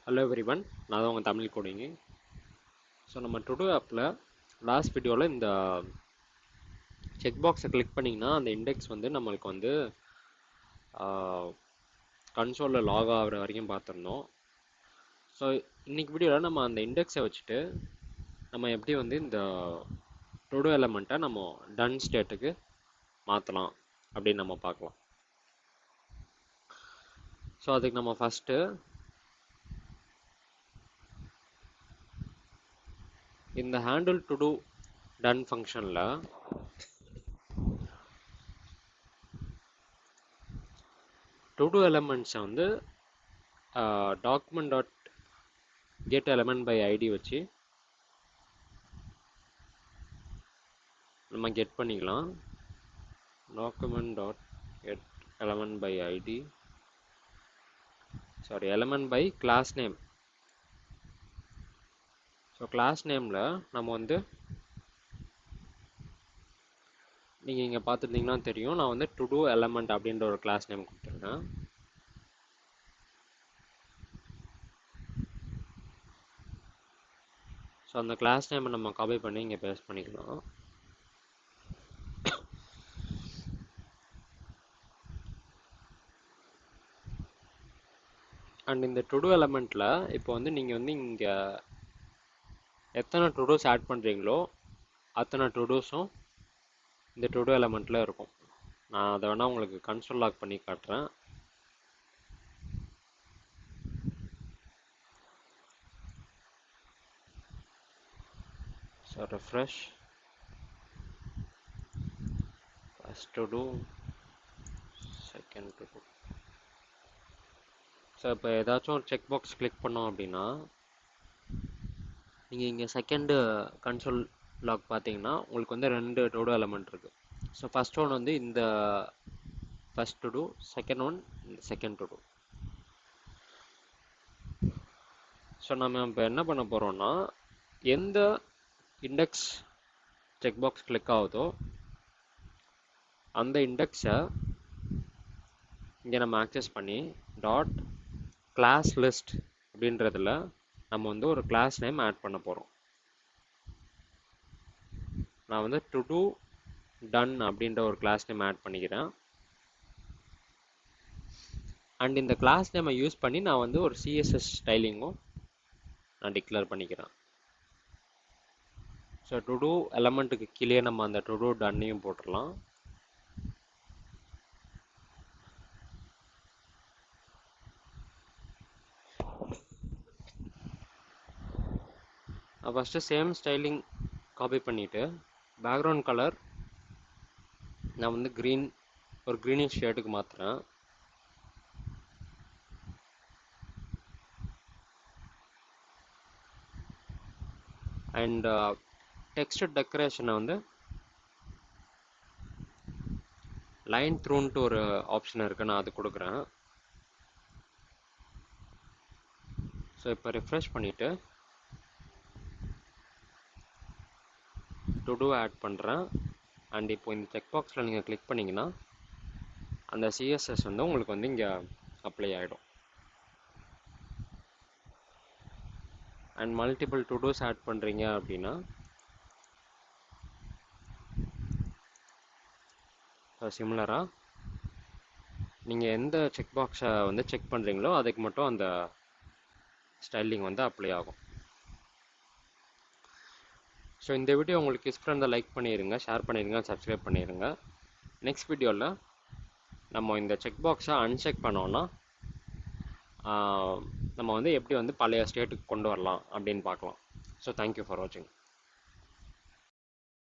Hello everyone, நான் தான் உங்கள் தமிழ் கோடிங்க. ஸோ நம்ம டுடோ ஆப்பில் லாஸ்ட் வீடியோவில் இந்த செக் பாக்ஸை கிளிக் பண்ணிங்கன்னா அந்த இண்டெக்ஸ் வந்து நம்மளுக்கு வந்து கன்சோலில் லாக் ஆகிற வரைக்கும் பார்த்துருந்தோம். ஸோ இன்றைக்கி வீடியோவில் நம்ம அந்த இண்டெக்ஸை வச்சுட்டு நம்ம எப்படி வந்து இந்த டுடோ எலமெண்ட்டை நம்ம டன் ஸ்டேட்டுக்கு மாற்றலாம் அப்படின்னு நம்ம பார்க்கலாம். ஸோ அதுக்கு நம்ம ஃபஸ்ட்டு இந்த ஹேண்டில் டு டூ டன் ஃபங்க்ஷனில் டு டூ எலமெண்ட்ஸை வந்து document dot get element by ID வச்சு நம்ம கெட் பண்ணிக்கலாம். Document dot get element by ID element by class name. So class நேமில் நம்ம வந்து நீங்கள் இங்கே பார்த்துருந்தீங்கன்னா தெரியும், நான் வந்து டு டூ எலமெண்ட் அப்படின்ற ஒரு கிளாஸ் நேம் கொடுத்துருக்கேன். ஸோ அந்த கிளாஸ் நேமை நம்ம காப்பி பண்ணி இங்கே பேஸ்ட் பண்ணிக்கலாம். அண்ட் இந்த டு டூ எலமெண்ட்டில் இப்போ வந்து நீங்கள் வந்து இங்கே எத்தனை டுடோஸ் ஆட் பண்ணுறீங்களோ அத்தனை டுடோஸும் இந்த டுடோ எலமெண்ட்டில் இருக்கும். நான் அதை வேணால் உங்களுக்கு கன்சோல் லாக் பண்ணி காட்டுறேன். So refresh, first todo, second todo. So இப்போ ஏதாச்சும் ஒரு செக் பாக்ஸ் கிளிக் பண்ணோம் அப்படின்னா நீங்கள் இங்கே செகண்டு கன்சோல் லாக் பார்த்தீங்கன்னா உங்களுக்கு வந்து 2 டுடோ எலமெண்ட் இருக்குது. ஸோ ஃபஸ்ட் ஒன் வந்து இந்த first todo, second one second todo. So நம்ம இப்போ என்ன பண்ண போகிறோம்னா எந்த இண்டெக்ஸ் செக் பாக்ஸ் கிளிக் ஆகுதோ அந்த இண்டெக்ஸை இங்கே நம்ம ஆக்சஸ் பண்ணி டாட் கிளாஸ் லிஸ்ட் அப்படின்றதுல நம்ம வந்து ஒரு கிளாஸ் நேம் ஆட் பண்ண போகிறோம். நான் வந்து டு டூ டன் அப்படின்ற ஒரு கிளாஸ் நேம் ஆட் பண்ணிக்கிறேன். அண்ட் இந்த கிளாஸ் நேமை யூஸ் பண்ணி நான் வந்து ஒரு சிஎஸ்எஸ் ஸ்டைலிங்கும் நான் டிக்ளேர் பண்ணிக்கிறேன். ஸோ டு டூ எலமெண்ட்டுக்கு கீழே நம்ம அந்த டு டூ டன்னையும் போட்டுடலாம். நான் ஃபஸ்ட்டு சேம் ஸ்டைலிங் காப்பி பண்ணிவிட்டு பேக்ரவுண்ட் கலர் நான் வந்து ஒரு க்ரீனிஷ் ஷேடுக்கு மாற்றுறேன். அண்ட் டெக்ஸ்ட் டெக்கரேஷனை வந்து லைன் த்ரூன்ட்டு ஒரு ஆப்ஷன் இருக்குது, நான் அது கொடுக்குறேன். ஸோ இப்போ ரிஃப்ரெஷ் பண்ணிவிட்டு டு டூ ஆட் பண்ணுறேன். அண்ட் இப்போ இந்த செக் பாக்ஸில் நீங்கள் கிளிக் பண்ணிங்கன்னா அந்த சிஎஸ்எஸ் வந்து உங்களுக்கு வந்து இங்கே அப்ளை ஆகிடும். And multiple to dos add பண்ணுறீங்க அப்படின்னா சிமிலராக நீங்கள் எந்த செக் பாக்ஸை வந்து செக் பண்ணுறீங்களோ அதுக்கு மட்டும் அந்த ஸ்டைலிங் வந்து அப்ளை ஆகும். ஸோ இந்த வீடியோ உங்களுக்கு யூஸ்ஃபுல்லாக இருந்தால் லைக் பண்ணிடுங்க, ஷேர் பண்ணிடுங்க, சப்ஸ்கிரைப் பண்ணிடுங்க. நெக்ஸ்ட் வீடியோவில் நம்ம இந்த செக் பாக்ஸை அன்செக் பண்ணோன்னா நம்ம வந்து எப்படி வந்து பழைய ஸ்டேட்டுக்கு கொண்டு வரலாம் அப்படின்னு பார்க்கலாம். ஸோ தேங்க்யூ ஃபார் வாட்சிங்.